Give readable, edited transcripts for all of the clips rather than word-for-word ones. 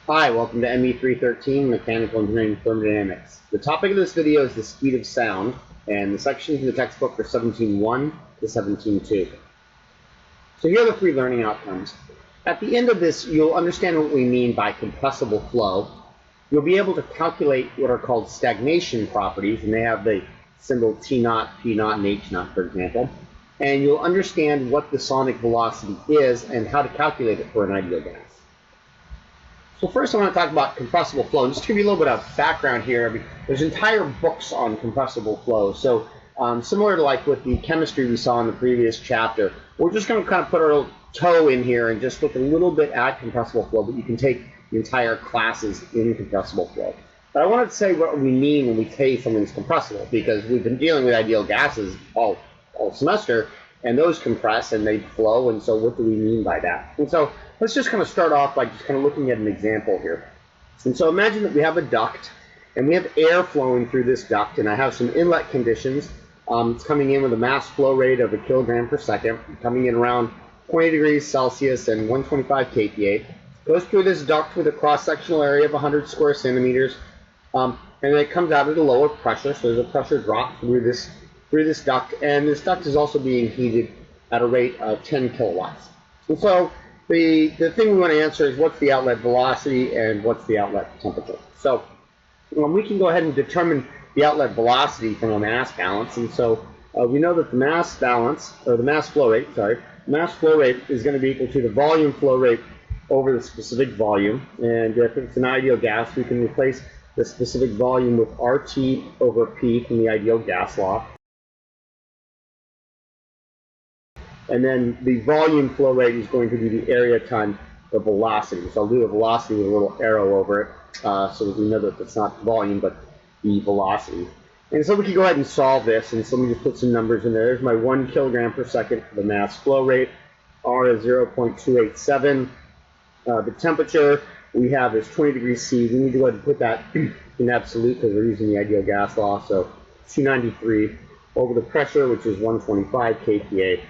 Hi, welcome to me313 Mechanical Engineering Thermodynamics. The topic of this video is the speed of sound, and the sections in the textbook are 17.1 to 17.2. So here are the three learning outcomes. At the end of this, you'll understand what we mean by compressible flow. You'll be able to calculate what are called stagnation properties, and they have the symbol T0, P0, and H0, for example. And you'll understand what the sonic velocity is and how to calculate it for an ideal gas. So first I want to talk about compressible flow. And just to give you a little bit of background here, there's entire books on compressible flow. So similar to like with the chemistry we saw in the previous chapter, we're just going to kind of put our toe in here and just look a little bit at compressible flow, but you can take the entire classes in compressible flow. But I wanted to say what we mean when we say something's compressible, because we've been dealing with ideal gases all semester, and those compress and they flow, and so what do we mean by that? And so let's just kind of start off by just kind of looking at an example here. And so imagine that we have a duct, and we have air flowing through this duct, and I have some inlet conditions. It's coming in with a mass flow rate of 1 kilogram per second, coming in around 20 degrees Celsius and 125 kPa. Goes through this duct with a cross-sectional area of 100 square centimeters, and then it comes out at a lower pressure, so there's a pressure drop through this duct, and this duct is also being heated at a rate of 10 kilowatts. And so the thing we want to answer is what's the outlet velocity and what's the outlet temperature. So we can go ahead and determine the outlet velocity from a mass balance, and so we know that the mass balance, or the mass flow rate is going to be equal to the volume flow rate over the specific volume, and if it's an ideal gas, we can replace the specific volume with RT over P from the ideal gas law. And then the volume flow rate is going to be the area times the velocity. So I'll do the velocity with a little arrow over it so that we know that it's not volume but the velocity. And so we can go ahead and solve this. And so let me just put some numbers in there. There's my 1 kilogram per second for the mass flow rate. R is 0.287. The temperature we have is 20 degrees C. We need to go ahead and put that in absolute because we're using the ideal gas law. So 293 over the pressure, which is 125 kPa.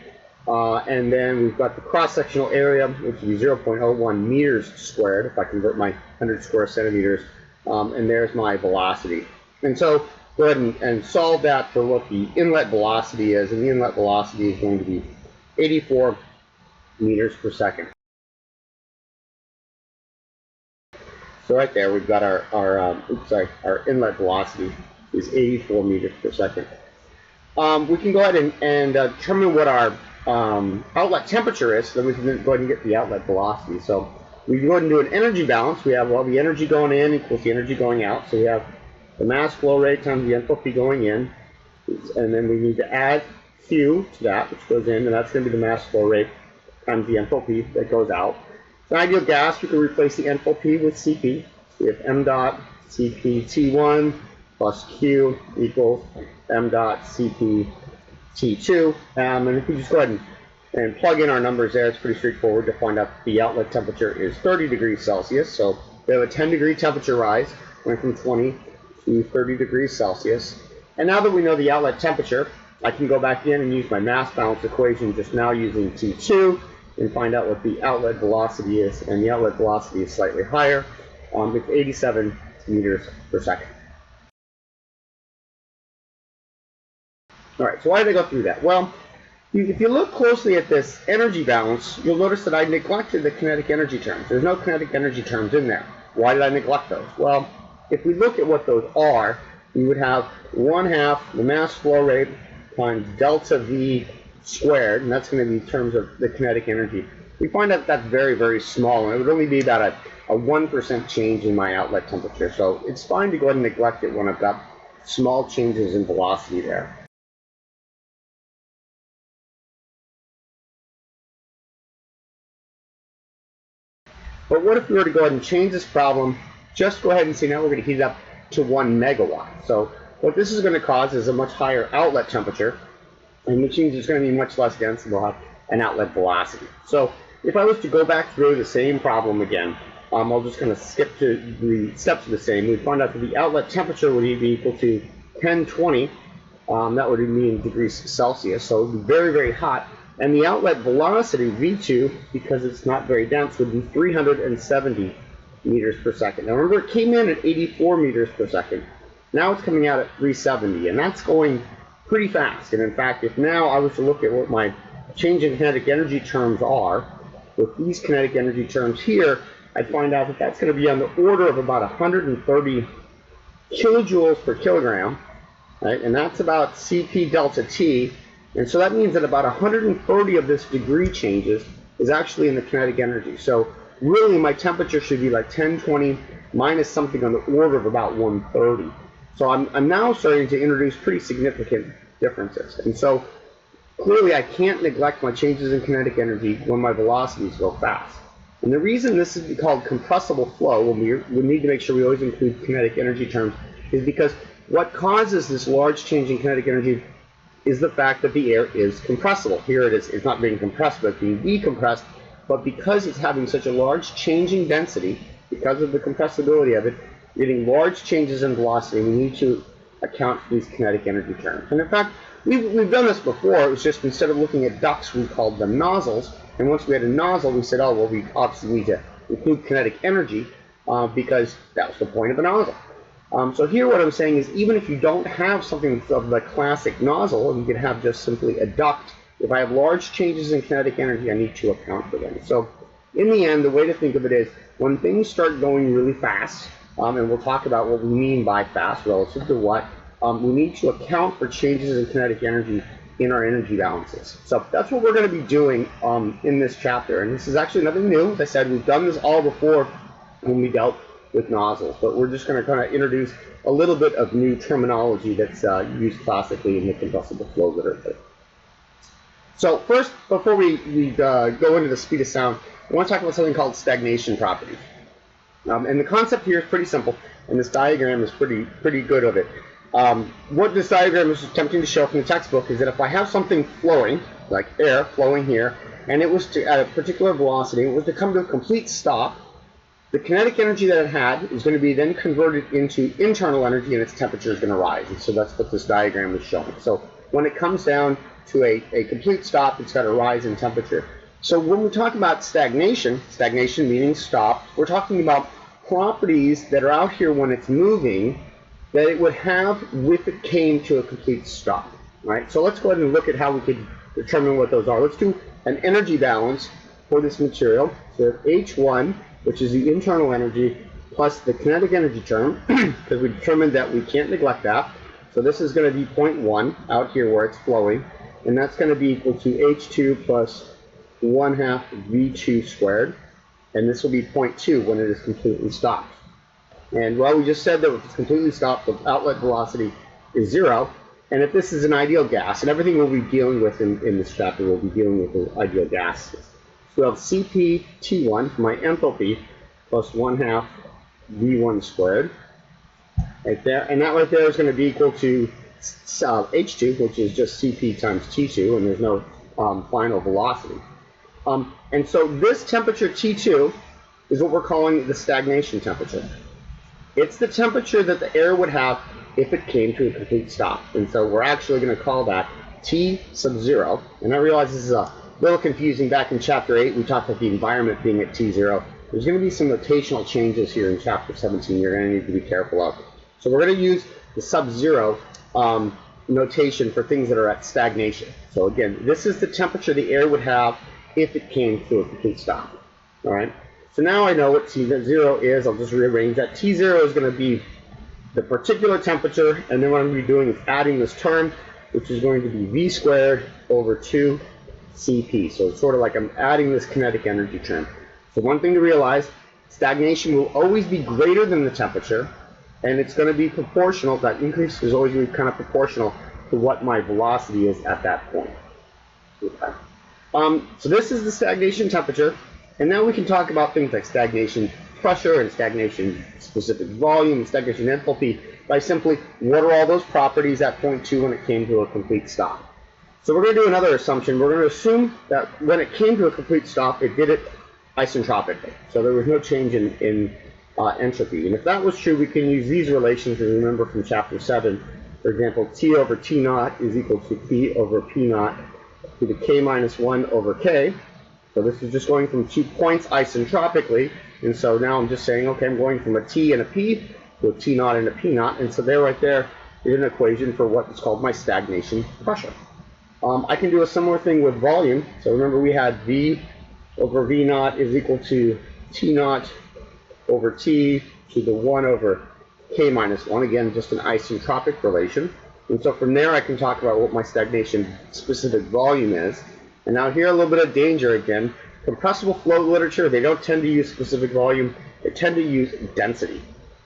And then we've got the cross-sectional area, which would be 0.01 meters squared, if I convert my 100 square centimeters, and there's my velocity. And so go ahead and solve that for what the inlet velocity is, and the inlet velocity is going to be 84 meters per second. So right there, we've got our inlet velocity is 84 meters per second. We can go ahead and determine what our outlet temperature is, so then we can go ahead and get the outlet velocity. So we can go ahead and do an energy balance. We have, well, the energy going in equals the energy going out. So we have the mass flow rate times the enthalpy going in, and then we need to add Q to that, which goes in, and that's going to be the mass flow rate times the enthalpy that goes out. So ideal gas, we can replace the enthalpy with Cp. We have m dot Cp T1 plus Q equals m dot Cp T2, and if we just go ahead and plug in our numbers there, it's pretty straightforward to find out the outlet temperature is 30 degrees Celsius. So we have a 10-degree temperature rise, went from 20 to 30 degrees Celsius. And now that we know the outlet temperature, I can go back in and use my mass balance equation just now using T2 and find out what the outlet velocity is, and the outlet velocity is slightly higher. It's 87 meters per second. All right, so why did I go through that? Well, if you look closely at this energy balance, you'll notice that I neglected the kinetic energy terms. There's no kinetic energy terms in there. Why did I neglect those? Well, if we look at what those are, we would have 1/2 the mass flow rate times delta V squared, and that's going to be in terms of the kinetic energy. We find out that's very, very small, and it would only be about a 1% change in my outlet temperature. So it's fine to go ahead and neglect it when I've got small changes in velocity there. But what if we were to go ahead and change this problem? Just go ahead and see, now we're going to heat it up to 1 megawatt. So what this is going to cause is a much higher outlet temperature, and which means it's going to be much less dense, and we'll have an outlet velocity. So if I was to go back through the same problem again, I'll just kind of skip to the steps of the same. We find out that the outlet temperature would be equal to 1020. That would be in degrees Celsius, so it would be very, very hot. And the outlet velocity, V2, because it's not very dense, would be 370 meters per second. Now remember, it came in at 84 meters per second. Now it's coming out at 370, and that's going pretty fast. And in fact, if now I was to look at what my change in kinetic energy terms are, with these kinetic energy terms here, I'd find out that that's going to be on the order of about 130 kilojoules per kilogram, right? And that's about Cp delta T. And so that means that about 130 of this degree changes is actually in the kinetic energy. So really my temperature should be like 1020 minus something on the order of about 130. So I'm now starting to introduce pretty significant differences. And so clearly I can't neglect my changes in kinetic energy when my velocities go fast. And the reason this is called compressible flow, when we need to make sure we always include kinetic energy terms, is because what causes this large change in kinetic energy is the fact that the air is compressible. Here it is, it's not being compressed, but it's being decompressed. But because it's having such a large change in density, because of the compressibility of it, getting large changes in velocity, we need to account for these kinetic energy terms. And in fact, we've done this before. It was just instead of looking at ducts, we called them nozzles. And once we had a nozzle, we said, oh, well, we obviously need to include kinetic energy because that was the point of a nozzle. So here what I'm saying is, even if you don't have something of the classic nozzle, and you could have just simply a duct, if I have large changes in kinetic energy, I need to account for them. So in the end, the way to think of it is, when things start going really fast, and we'll talk about what we mean by fast relative to what, we need to account for changes in kinetic energy in our energy balances. So that's what we're going to be doing in this chapter. And this is actually nothing new. As I said, we've done this all before when we dealt with nozzles, but we're just going to kind of introduce a little bit of new terminology that's used classically in the compressible flow literature. So first, before we go into the speed of sound, I want to talk about something called stagnation properties. And the concept here is pretty simple, and this diagram is pretty good of it. What this diagram is attempting to show from the textbook is that if I have something flowing, like air flowing here, and it was at a particular velocity, it was to come to a complete stop, the kinetic energy that it had is going to be then converted into internal energy, and its temperature is going to rise. And so that's what this diagram is showing. So when it comes down to a complete stop, it's got to rise in temperature. So when we talk about stagnation meaning stop, we're talking about properties that are out here when it's moving that it would have if it came to a complete stop. Right? So let's go ahead and look at how we could determine what those are. Let's do an energy balance for this material. So H1, which is the internal energy, plus the kinetic energy term, because we determined that we can't neglect that. So this is going to be 0.1 out here where it's flowing, and that's going to be equal to H2 plus 1/2 V2 squared, and this will be 0.2 when it is completely stopped. And well, we just said that if it's completely stopped, the outlet velocity is 0, and if this is an ideal gas, and everything we'll be dealing with in this chapter, we'll be dealing with the ideal gases. So we'll have Cp(T1) for my enthalpy plus 1/2 V1 squared right there, and that right there is going to be equal to H2, which is just Cp times T2, and there's no final velocity. And so this temperature T2 is what we're calling the stagnation temperature. It's the temperature that the air would have if it came to a complete stop. And so we're actually going to call that T sub 0. And I realize this is a little confusing. Back in chapter 8, we talked about the environment being at T0. There's going to be some notational changes here in chapter 17 you're going to need to be careful of. So we're going to use the sub-0 notation for things that are at stagnation. So again, this is the temperature the air would have if it came to a complete stop. All right. So now I know what T0 is. I'll just rearrange that. T0 is going to be the particular temperature, and then what I'm going to be doing is adding this term, which is going to be V squared over 2 Cp. So it's sort of like I'm adding this kinetic energy term. So one thing to realize, stagnation will always be greater than the temperature, and it's going to be proportional. That increase is always going to be kind of proportional to what my velocity is at that point. Okay. So this is the stagnation temperature, and now we can talk about things like stagnation pressure and stagnation specific volume and stagnation enthalpy by simply what are all those properties at point 2 when it came to a complete stop. So we're going to do another assumption. We're going to assume that when it came to a complete stop, it did it isentropically. So there was no change in entropy. And if that was true, we can use these relations to remember from chapter 7. For example, T over T naught is equal to P over P naught to the K minus 1 over K. So this is just going from 2 points isentropically. And so now I'm just saying, okay, I'm going from a T and a P to a T naught and a P naught. And so there, right there, is an equation for what is called my stagnation pressure. I can do a similar thing with volume. So remember, we had V over V naught is equal to T naught over T to the 1 over K minus 1. Again, just an isentropic relation. And so from there, I can talk about what my stagnation specific volume is. And now here, a little bit of danger again. Compressible flow literature, they don't tend to use specific volume. They tend to use density.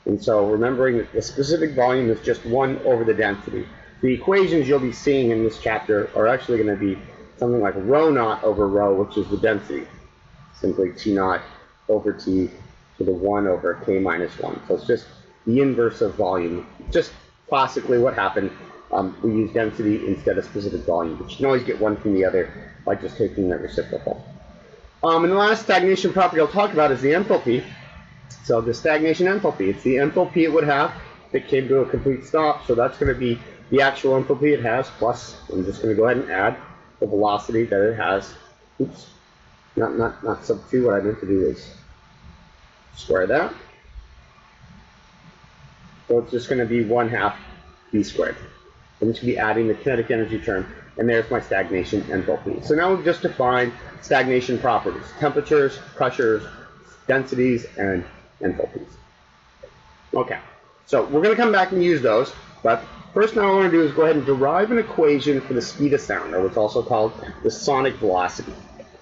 And so remembering that the specific volume is just 1 over the density. The equations you'll be seeing in this chapter are actually going to be something like rho naught over rho, which is the density. Simply T naught over T to the 1 over K minus 1. So it's just the inverse of volume. Just classically what happened, we use density instead of specific volume. But you can always get one from the other by just taking the reciprocal. And the last stagnation property I'll talk about is the enthalpy. So the stagnation enthalpy, it's the enthalpy it would have if it came to a complete stop. So that's going to be the actual enthalpy it has, plus I'm just going to go ahead and add the velocity that it has. Oops, not substitute. What I meant to do is square that. So it's just going to be 1/2 v squared. I'm just going to be adding the kinetic energy term, and there's my stagnation enthalpy. So now we've just defined stagnation properties: temperatures, pressures, densities, and enthalpies. Okay, so we're going to come back and use those, but first now what I want to do is go ahead and derive an equation for the speed of sound, or what's also called the sonic velocity.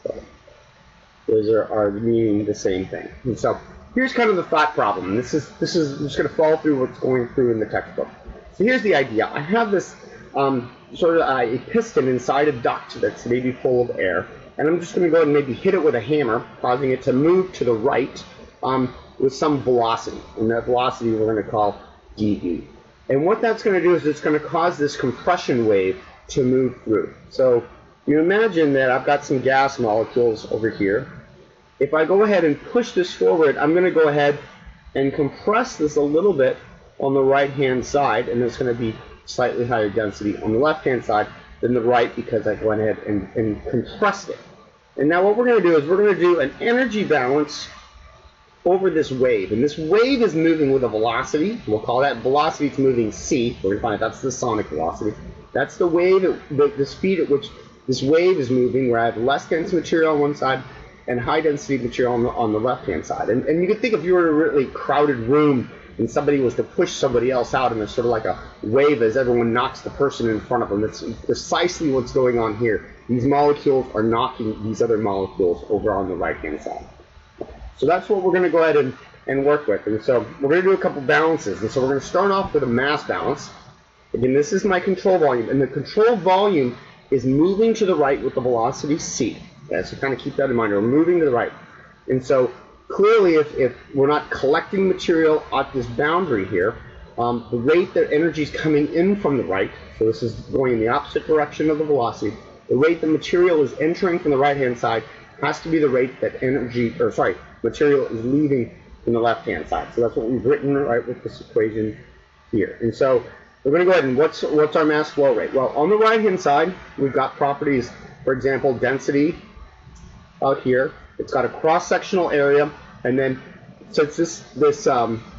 So those are meaning the same thing. And so here's kind of the thought problem. This is just going to follow through what's going through in the textbook. So here's the idea. I have this sort of a piston inside a duct that's maybe full of air, and I'm just going to go ahead and maybe hit it with a hammer, causing it to move to the right with some velocity. And that velocity we're going to call dV. And what that's going to do is it's going to cause this compression wave to move through. So you imagine that I've got some gas molecules over here. If I go ahead and push this forward, I'm going to go ahead and compress this a little bit on the right-hand side, and it's going to be slightly higher density on the left-hand side than the right because I went ahead and compressed it. And now what we're going to do is we're going to do an energy balance over this wave. And this wave is moving with a velocity. We'll call that velocity. It's moving c. We're going to find out that's the sonic velocity. That's the wave, the speed at which this wave is moving, where I have less dense material on one side and high density material on the left-hand side. And you can think if you were in a really crowded room and somebody was to push somebody else out, and there's sort of like a wave as everyone knocks the person in front of them. That's precisely what's going on here. These molecules are knocking these other molecules over on the right-hand side. So that's what we're going to go ahead and work with. And so we're going to do a couple balances. And so we're going to start off with a mass balance. Again, this is my control volume. And the control volume is moving to the right with the velocity c. Okay, so kind of keep that in mind. We're moving to the right. And so clearly, if we're not collecting material at this boundary here, the rate that energy is coming in from the right, so this is going in the opposite direction of the velocity, the rate the material is entering from the right-hand side has to be the rate that material is leaving from the left-hand side. So that's what we've written right with this equation here. And so we're going to go ahead and what's our mass flow rate? Well, on the right-hand side, we've got properties, for example, density out here. It's got a cross-sectional area, and then since this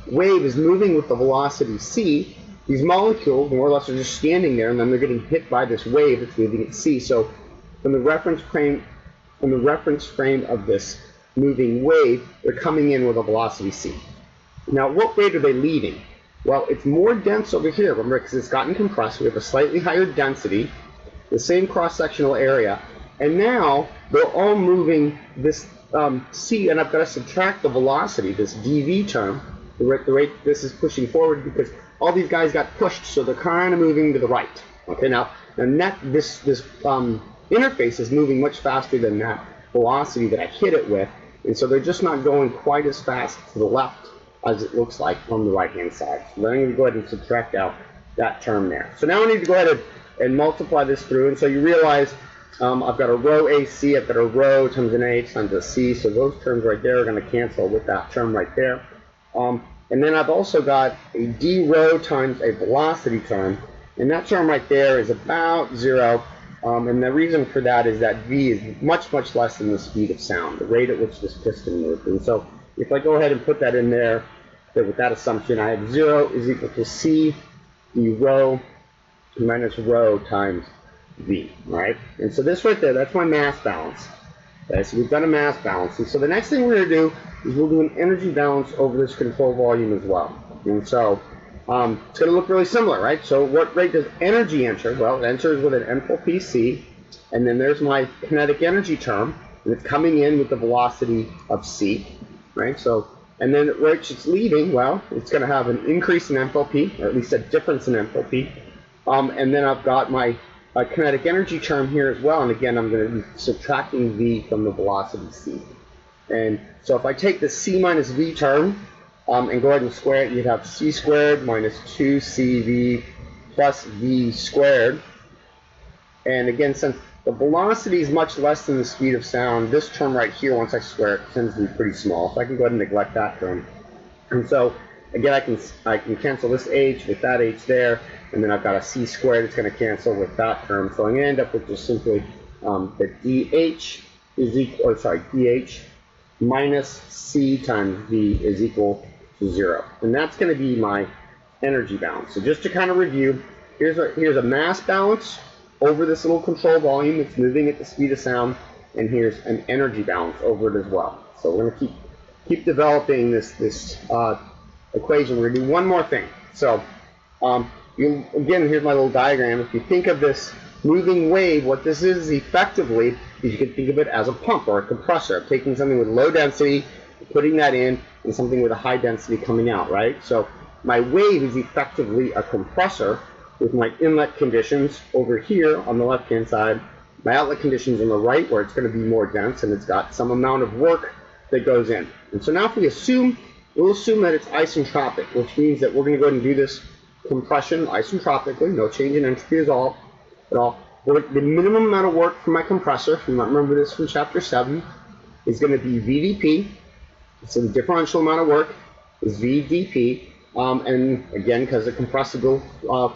wave is moving with the velocity c, these molecules more or less are just standing there, and then they're getting hit by this wave that's moving at c. So from the reference frame of this moving wave, they're coming in with a velocity c. Now, what rate are they leaving? Well, it's more dense over here, remember, because it's gotten compressed. We have a slightly higher density, the same cross-sectional area, and now they're all moving this c, and I've got to subtract the velocity, this dv term, the rate this is pushing forward, because all these guys got pushed, so they're kind of moving to the right. Okay, now this interface is moving much faster than that velocity that I hit it with, and so they're just not going quite as fast to the left as it looks like on the right-hand side. So then I'm going to go ahead and subtract out that term there. So now I need to go ahead and multiply this through, and so you realize I've got a rho AC, I've got a rho times an A times a C, so those terms right there are going to cancel with that term right there. And then I've also got a d rho times a velocity term, and that term right there is about 0. And the reason for that is that v is much, much less than the speed of sound, the rate at which this piston moves. And so if I go ahead and put that in there, then with that assumption, I have 0 is equal to C d rho minus rho times V, right? And so this right there, that's my mass balance. Okay, so we've done a mass balance. And so the next thing we're going to do is we'll do an energy balance over this control volume as well. And so it's going to look really similar, right? So what rate does energy enter? Well, it enters with an enthalpy C, and then there's my kinetic energy term, and it's coming in with the velocity of C, right? So, and then at which it's leaving, well, it's going to have an increase in enthalpy, or at least a difference in enthalpy. And then I've got my kinetic energy term here as well, and again, I'm going to be subtracting V from the velocity C. And so if I take the C minus V term and go ahead and square it, you'd have C squared minus 2CV plus V squared. And again, since the velocity is much less than the speed of sound, this term right here, once I square it, tends to be pretty small. So I can go ahead and neglect that term. And so again, I can cancel this H with that H there, and then I've got a C squared that's going to cancel with that term. So I'm going to end up with just simply that DH is equal, or sorry, DH minus C times V is equal to 0. And that's going to be my energy balance. So just to kind of review, here's a mass balance over this little control volume. It's moving at the speed of sound, and here's an energy balance over it as well. So we're going to keep developing this equation. We're going to do one more thing. So again, here's my little diagram. If you think of this moving wave, what this is effectively is you can think of it as a pump or a compressor, taking something with low density, putting that in, and something with a high density coming out, right? So my wave is effectively a compressor with my inlet conditions over here on the left-hand side, my outlet conditions on the right, where it's going to be more dense and it's got some amount of work that goes in. And so now if we'll assume that it's isentropic, which means that we're going to go ahead and do this compression isentropically, no change in entropy at all. The minimum amount of work for my compressor, if you might remember this from chapter 7, is going to be VdP. So the differential amount of work is VdP. And again, because of compressible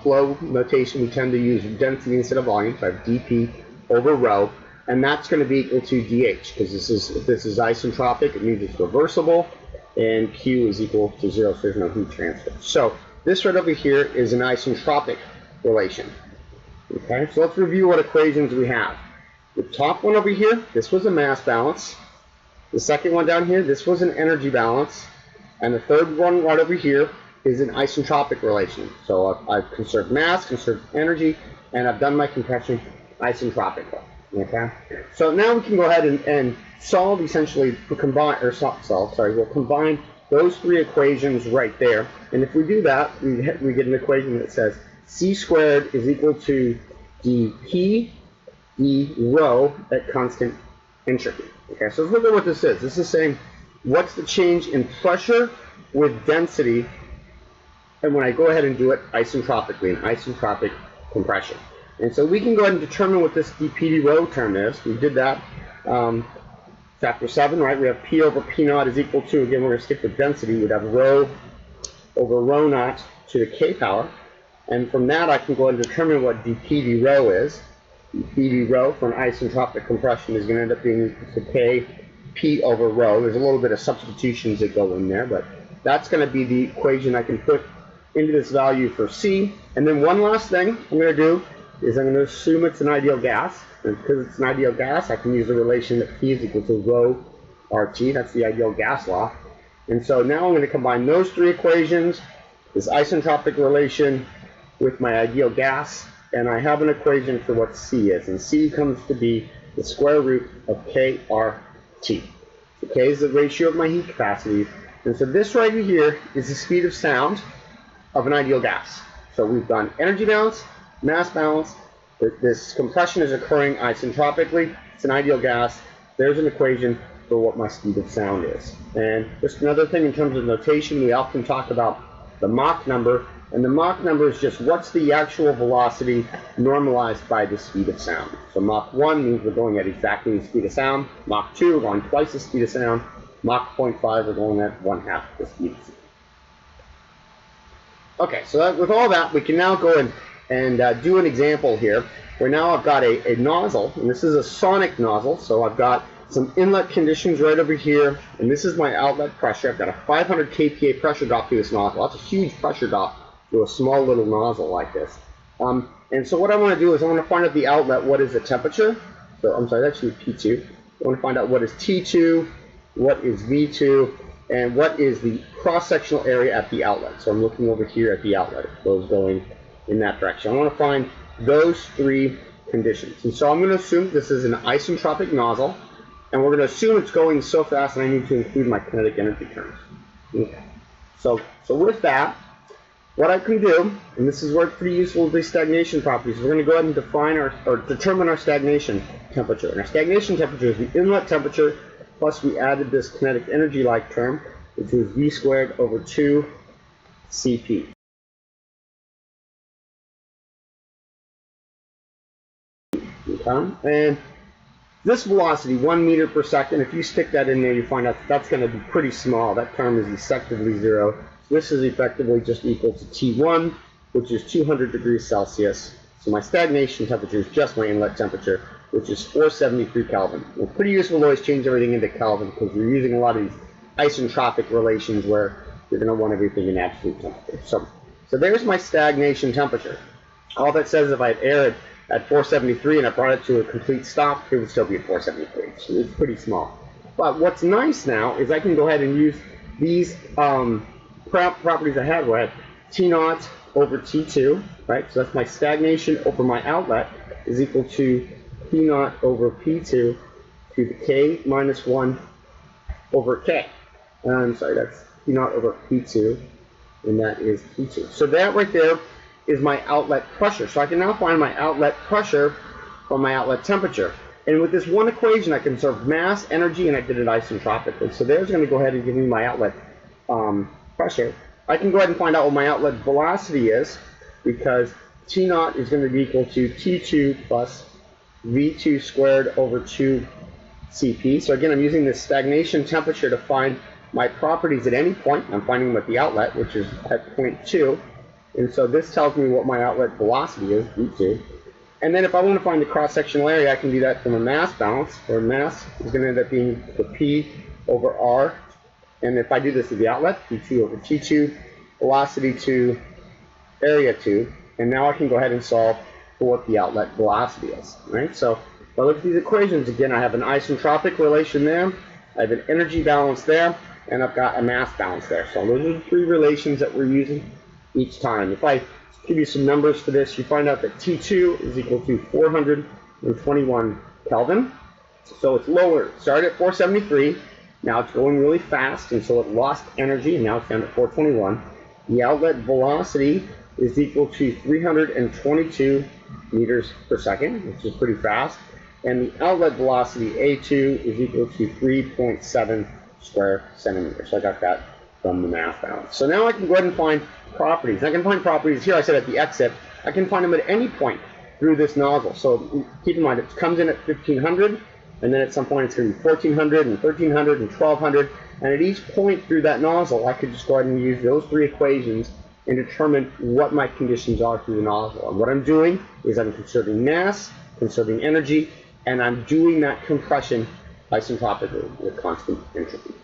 flow notation, we tend to use density instead of volume. So I have dP over rho, and that's going to be equal to dH, because if this is isentropic, it means it's reversible, and Q is equal to 0, so there's no heat transfer. So this right over here is an isentropic relation. Okay, so let's review what equations we have. The top one over here, this was a mass balance. The second one down here, this was an energy balance. And the third one right over here is an isentropic relation. So I've conserved mass, conserved energy, and I've done my compression isentropically. Okay, so now we can go ahead and solve essentially, we'll combine those three equations right there. And if we do that, we get an equation that says C squared is equal to dP d rho at constant entropy. Okay, so let's look at what this is. This is saying what's the change in pressure with density, and when I go ahead and do it isentropically, an isentropic compression. And so we can go ahead and determine what this dP d rho term is. We did that chapter 7, right? We have P over P naught is equal to, again, we're going to stick with density. We'd have rho over rho naught to the K power. And from that, I can go ahead and determine what dP d rho is. dP d rho for an isentropic compression is going to end up being equal to K P over rho. There's a little bit of substitutions that go in there, but that's going to be the equation I can put into this value for C. And then one last thing I'm going to do is I'm going to assume it's an ideal gas. And because it's an ideal gas, I can use the relation that P is equal to rho RT. That's the ideal gas law. And so now I'm going to combine those three equations, this isentropic relation with my ideal gas, and I have an equation for what C is. And C comes to be the square root of KRT. So K is the ratio of my heat capacities. And so this right here is the speed of sound of an ideal gas. So we've done energy balance, mass balance. This compression is occurring isentropically. It's an ideal gas. There's an equation for what my speed of sound is. And just another thing in terms of notation, we often talk about the Mach number. And the Mach number is just what's the actual velocity normalized by the speed of sound. So Mach 1 means we're going at exactly the speed of sound. Mach 2, we're going twice the speed of sound. Mach 0.5, we're going at 1/2 the speed of sound. Okay, so with all that, we can now go and do an example here, where now I've got a nozzle, and this is a sonic nozzle, so I've got some inlet conditions right over here, and this is my outlet pressure. I've got a 500 kPa pressure drop through this nozzle. That's a huge pressure drop through a small little nozzle like this. And so what I want to do is I want to find out the outlet, what is the temperature. So I'm sorry, that's P2. I want to find out what is T2, what is V2, and what is the cross-sectional area at the outlet. So I'm looking over here at the outlet. It goes going in that direction. I want to find those three conditions. And so I'm going to assume this is an isentropic nozzle, and we're going to assume it's going so fast that I need to include my kinetic energy terms. Okay. So with that, what I can do, and this is where it's pretty useful with these stagnation properties, we're going to go ahead and define or determine our stagnation temperature. And our stagnation temperature is the inlet temperature, plus we added this kinetic energy-like term, which was V squared over 2 Cp. Okay? And this velocity, 1 meter per second, if you stick that in there, you find out that's going to be pretty small. That term is effectively 0. So this is effectively just equal to T1, which is 200 degrees Celsius. So my stagnation temperature is just my inlet temperature, which is 473 Kelvin. It's pretty useful to always change everything into Kelvin because we're using a lot of these isentropic relations where you're going to want everything in absolute temperature. So there's my stagnation temperature. All that says if I had air at 473 and I brought it to a complete stop, it would still be at 473. So it's pretty small. But what's nice now is I can go ahead and use these properties I had, where I have T0 over T2, right? So that's my stagnation over my outlet is equal to P0 over P2 to the K minus 1 over K. I'm sorry, that's P0 over P2, and that is P2. So that right there is my outlet pressure. So I can now find my outlet pressure from my outlet temperature. And with this one equation, I can conserve mass, energy, and I did it isentropically. So there's going to go ahead and give me my outlet pressure. I can go ahead and find out what my outlet velocity is, because T0 is going to be equal to T2 plus V2 squared over 2 Cp. So again, I'm using this stagnation temperature to find my properties at any point. I'm finding them at the outlet, which is at point 2. And so this tells me what my outlet velocity is, V2. And then if I want to find the cross-sectional area, I can do that from a mass balance, where mass is going to end up being the P over R. And if I do this at the outlet, P2 over T2, velocity to area 2. And now I can go ahead and solve for what the outlet velocity is. Right? So if I look at these equations, again, I have an isentropic relation there, I have an energy balance there, and I've got a mass balance there. So those are the three relations that we're using each time. If I give you some numbers for this, you find out that T2 is equal to 421 Kelvin. So it's lower. It started at 473. Now it's going really fast, and so it lost energy, and now it's down to 421. The outlet velocity is equal to 322 meters per second, which is pretty fast. And the outlet velocity, A2, is equal to 3.7 square centimeters. So I got that from the mass balance. So now I can go ahead and find properties. I can find properties here, I said at the exit. I can find them at any point through this nozzle. So keep in mind, it comes in at 1500, and then at some point it's going to be 1400 and 1300 and 1200. And at each point through that nozzle, I could just go ahead and use those three equations and determine what my conditions are through the nozzle. And what I'm doing is I'm conserving mass, conserving energy, and I'm doing that compression isentropically with constant entropy.